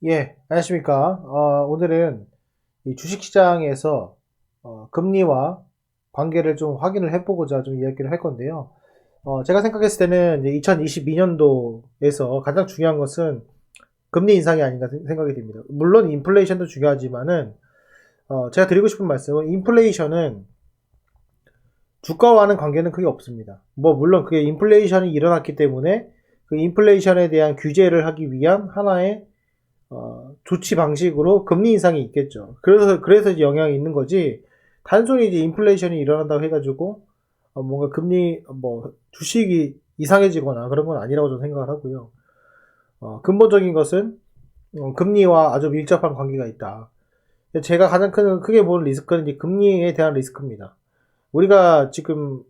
안녕하십니까. 오늘은 이 주식시장에서 금리와 관계를 좀 확인을 해보고자 좀 이야기를 할 건데요. 제가 생각했을 때는 이제 2022년도에서 가장 중요한 것은 금리 인상이 아닌가 생각이 듭니다. 물론 인플레이션도 중요하지만은, 제가 드리고 싶은 말씀은 인플레이션은 주가와는 관계는 크게 없습니다. 물론 그게 인플레이션이 일어났기 때문에 그 인플레이션에 대한 규제를 하기 위한 하나의 조치 방식으로 금리 인상이 있겠죠. 그래서 이제 영향이 있는 거지, 단순히 이제 인플레이션이 일어난다고 해가지고, 뭔가 주식이 이상해지거나 그런 건 아니라고 저는 생각을 하고요. 근본적인 것은, 금리와 아주 밀접한 관계가 있다. 제가 가장 크게 보는 리스크는 이제 금리에 대한 리스크입니다. 우리가 지금,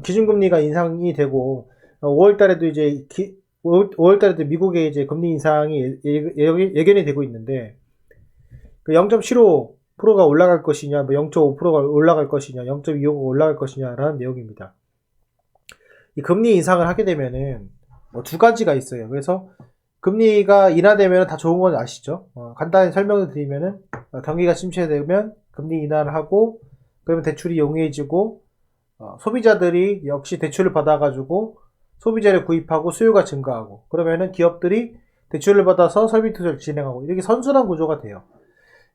기준금리가 인상이 되고, 5월 달에도 이제 5월 달에도 미국의 이제 금리 인상이 예견이 되고 있는데, 그 0.75%가 올라갈 것이냐, 0.5%가 올라갈 것이냐, 0.25가 올라갈 것이냐라는 내용입니다. 이 금리 인상을 하게 되면은 두 가지가 있어요. 그래서 금리가 인하되면 다 좋은 건 아시죠? 간단히 설명을 드리면은, 경기가 침체되면 금리 인하를 하고, 그러면 대출이 용이해지고, 소비자들이 역시 대출을 받아가지고 소비재를 구입하고 수요가 증가하고, 그러면은 기업들이 대출을 받아서 설비 투자를 진행하고, 이렇게 선순환 구조가 돼요.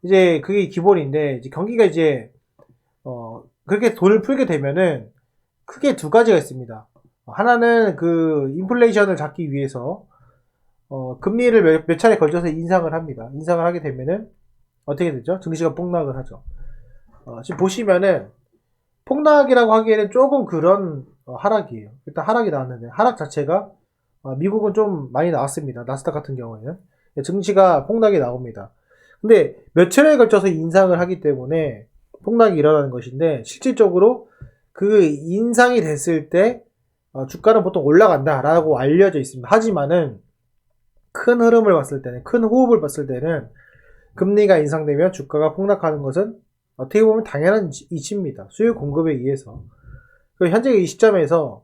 이제 그게 기본인데, 이제 경기가 이제 그렇게 돈을 풀게 되면은 크게 두 가지가 있습니다. 하나는 그 인플레이션을 잡기 위해서 금리를 몇 차례 걸쳐서 인상을 합니다. 인상을 하게 되면은 어떻게 되죠? 증시가 폭락을 하죠. 지금 보시면은 폭락이라고 하기에는 조금 그런 하락이에요. 일단 하락이 나왔는데, 하락 자체가 미국은 좀 많이 나왔습니다. 나스닥 같은 경우에는 증시가 폭락이 나옵니다. 근데 몇 차례에 걸쳐서 인상을 하기 때문에 폭락이 일어나는 것인데, 실질적으로 그 인상이 됐을 때 주가는 보통 올라간다라고 알려져 있습니다. 하지만은 큰 흐름을 봤을 때는, 큰 호흡을 봤을 때는 금리가 인상되면 주가가 폭락하는 것은 어떻게 보면 당연한 이치입니다. 수요 공급에 의해서. 현재 이 시점에서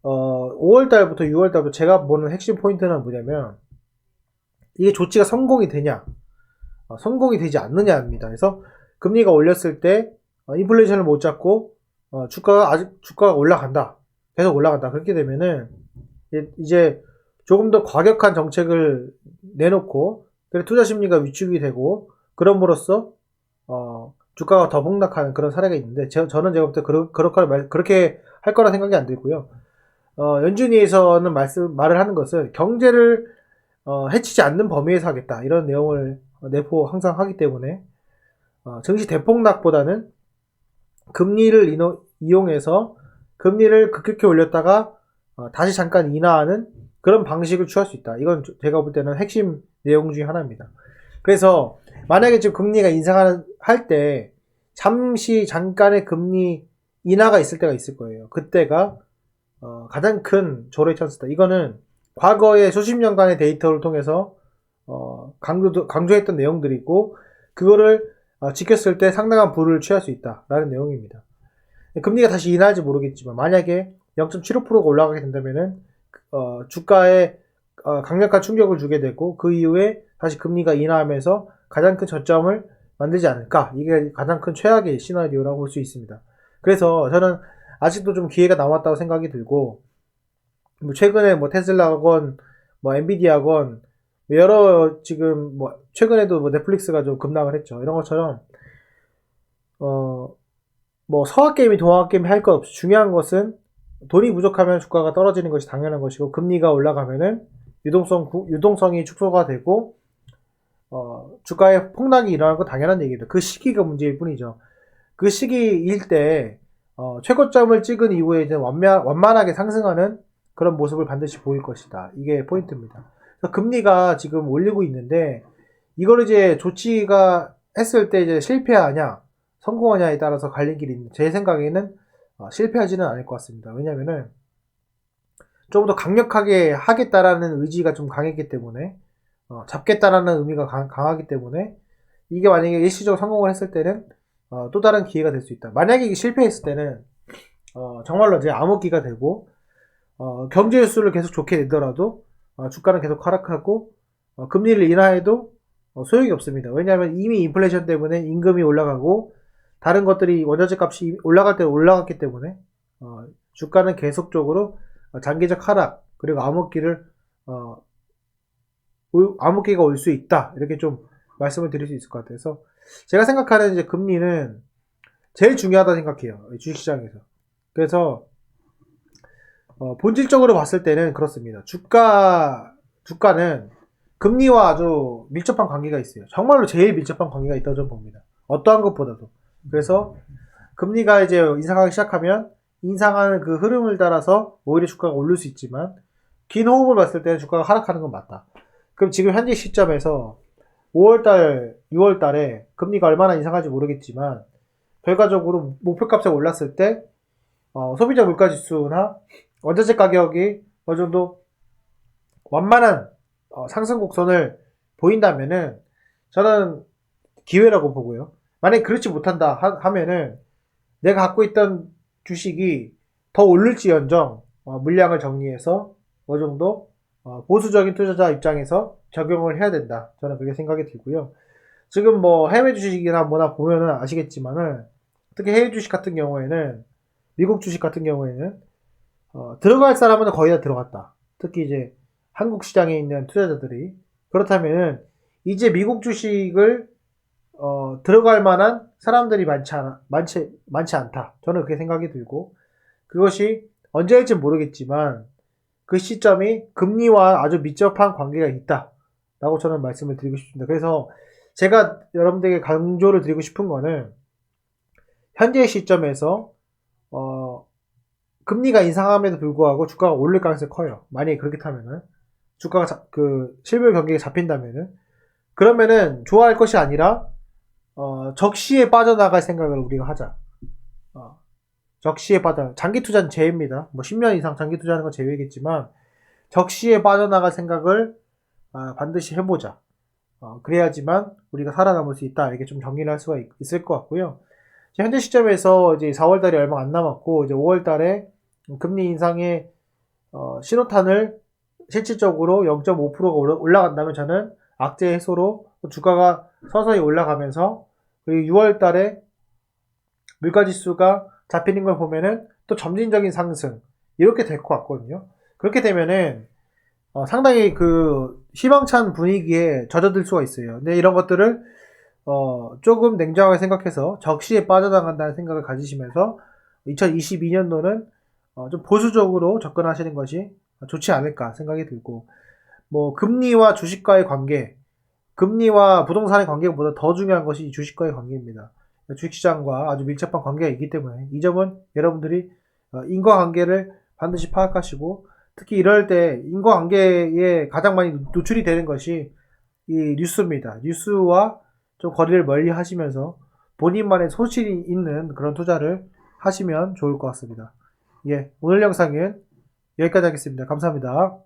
5월달부터 6월달부터 제가 보는 핵심 포인트는 뭐냐면, 이게 조치가 성공이 되냐, 성공이 되지 않느냐입니다. 그래서 금리가 올렸을 때 인플레이션을 못 잡고 주가가 올라간다, 계속 올라간다. 그렇게 되면은 이제 조금 더 과격한 정책을 내놓고, 그래 투자 심리가 위축이 되고, 그럼으로써 주가가 더 폭락하는 그런 사례가 있는데, 저는 제가 볼 때 그렇게 할 거라 생각이 안 들고요. 연준위에서는 말을 하는 것은 경제를 해치지 않는 범위에서 하겠다, 이런 내용을 내포 항상 하기 때문에, 증시 대폭락보다는 금리를 이용해서 금리를 급격히 올렸다가 다시 잠깐 인하하는 그런 방식을 취할 수 있다. 이건 제가 볼 때는 핵심 내용 중에 하나입니다. 그래서 만약에 지금 금리가 인상할 때 잠깐의 금리 인하가 있을 때가 있을 거예요. 그때가 가장 큰 조례 찬스다. 이거는 과거의 수십 년간의 데이터를 통해서 강조했던 내용들이고, 그거를 지켰을 때 상당한 부를 취할 수 있다라는 내용입니다. 금리가 다시 인하할지 모르겠지만, 만약에 0.75%가 올라가게 된다면은 주가에 강력한 충격을 주게 되고, 그 이후에 다시 금리가 인하하면서 가장 큰 저점을 만들지 않을까. 이게 가장 큰 최악의 시나리오라고 볼 수 있습니다. 그래서 저는 아직도 좀 기회가 남았다고 생각이 들고, 최근에 테슬라건 엔비디아건 지금 최근에도 넷플릭스가 좀 급락을 했죠. 이런 것처럼 서학개미 동학개미 할 것 없이, 중요한 것은 돈이 부족하면 주가가 떨어지는 것이 당연한 것이고, 금리가 올라가면은 유동성이 축소가 되고 주가의 폭락이 일어나는 건 당연한 얘기입니다. 그 시기가 문제일 뿐이죠. 그 시기일 때 최고점을 찍은 이후에 이제 완만하게 상승하는 그런 모습을 반드시 보일 것이다. 이게 포인트입니다. 그래서 금리가 지금 올리고 있는데, 이걸 이제 조치가 했을 때 이제 실패하냐 성공하냐에 따라서 갈린 길이 있는데, 제 생각에는 실패하지는 않을 것 같습니다. 왜냐면은 좀 더 강력하게 하겠다라는 의지가 좀 강했기 때문에, 잡겠다라는 의미가 강하기 때문에, 이게 만약에 일시적으로 성공을 했을 때는 또 다른 기회가 될 수 있다. 만약에 이게 실패했을 때는 정말로 이제 암흑기가 되고, 경제 뉴스를 계속 좋게 내더라도 주가는 계속 하락하고, 금리를 인하해도 소용이 없습니다. 왜냐하면 이미 인플레이션 때문에 임금이 올라가고 다른 것들이 원자재 값이 올라갈 때 올라갔기 때문에 주가는 계속적으로 장기적 하락 그리고 암흑기가 올 수 있다 이렇게 좀 말씀을 드릴 수 있을 것 같아서 제가 생각하는 이제 금리는 제일 중요하다 생각해요. 주식시장에서. 그래서 본질적으로 봤을 때는 그렇습니다. 주가는 금리와 아주 밀접한 관계가 있어요. 정말로 제일 밀접한 관계가 있다고 저는 봅니다. 어떠한 것보다도. 그래서 금리가 이제 인상하기 시작하면 인상하는 그 흐름을 따라서 오히려 주가가 오를 수 있지만 긴 호흡을 봤을 때는 주가가 하락하는 건 맞다. 그럼 지금 현재 시점에서 5월달, 6월달에 금리가 얼마나 인상할지 모르겠지만 결과적으로 목표값에 올랐을 때 소비자 물가지수나 원자재 가격이 어느 정도 완만한 상승 곡선을 보인다면은 저는 기회라고 보고요. 만약에 그렇지 못한다 하면은 내가 갖고 있던 주식이 더 오를지언정 물량을 정리해서 어느 정도 보수적인 투자자 입장에서 적용을 해야 된다. 저는 그렇게 생각이 들고요. 지금 뭐 해외 주식이나 뭐나 보면은 아시겠지만은 특히 해외 주식 같은 경우에는 미국 주식 같은 경우에는 들어갈 사람은 거의 다 들어갔다. 특히 이제 한국 시장에 있는 투자자들이 그렇다면은 이제 미국 주식을 들어갈 만한 사람들이 많지 않다. 저는 그렇게 생각이 들고 그것이 언제일지 모르겠지만 그 시점이 금리와 아주 밀접한 관계가 있다라고 저는 말씀을 드리고 싶습니다. 그래서 제가 여러분들에게 강조를 드리고 싶은 거는 현재 시점에서 금리가 인상함에도 불구하고 주가가 오를 가능성이 커요. 만약에 그렇게 타면은 주가가 실물 경기가 잡힌다면은 그러면은 좋아할 것이 아니라 적시에 빠져나갈 생각을 우리가 하자. 적시에 장기 투자는 제외입니다. 뭐 10년 이상 장기 투자하는 건 제외겠지만 적시에 빠져나갈 생각을 반드시 해보자. 그래야지만 우리가 살아남을 수 있다. 이렇게 좀 정리를 할 수가 있을 것 같고요. 현재 시점에서 이제 4월달이 얼마 안 남았고 이제 5월달에 금리 인상의 신호탄을 실질적으로 0.5%가 올라간다면 저는 악재 해소로 주가가 서서히 올라가면서 그리고 6월달에 물가지수가 잡히는 걸 보면은 또 점진적인 상승 이렇게 될 것 같거든요. 그렇게 되면은 상당히 그 희망찬 분위기에 젖어들 수가 있어요. 근데 이런 것들을 조금 냉정하게 생각해서 적시에 빠져나간다는 생각을 가지시면서 2022년도는 좀 보수적으로 접근하시는 것이 좋지 않을까 생각이 들고 뭐 금리와 주식과의 관계, 금리와 부동산의 관계보다 더 중요한 것이 주식과의 관계입니다. 주식시장과 아주 밀접한 관계가 있기 때문에 이 점은 여러분들이 인과관계를 반드시 파악하시고 특히 이럴 때 인과관계에 가장 많이 노출이 되는 것이 이 뉴스입니다. 뉴스와 좀 거리를 멀리 하시면서 본인만의 소질이 있는 그런 투자를 하시면 좋을 것 같습니다. 예, 오늘 영상은 여기까지 하겠습니다. 감사합니다.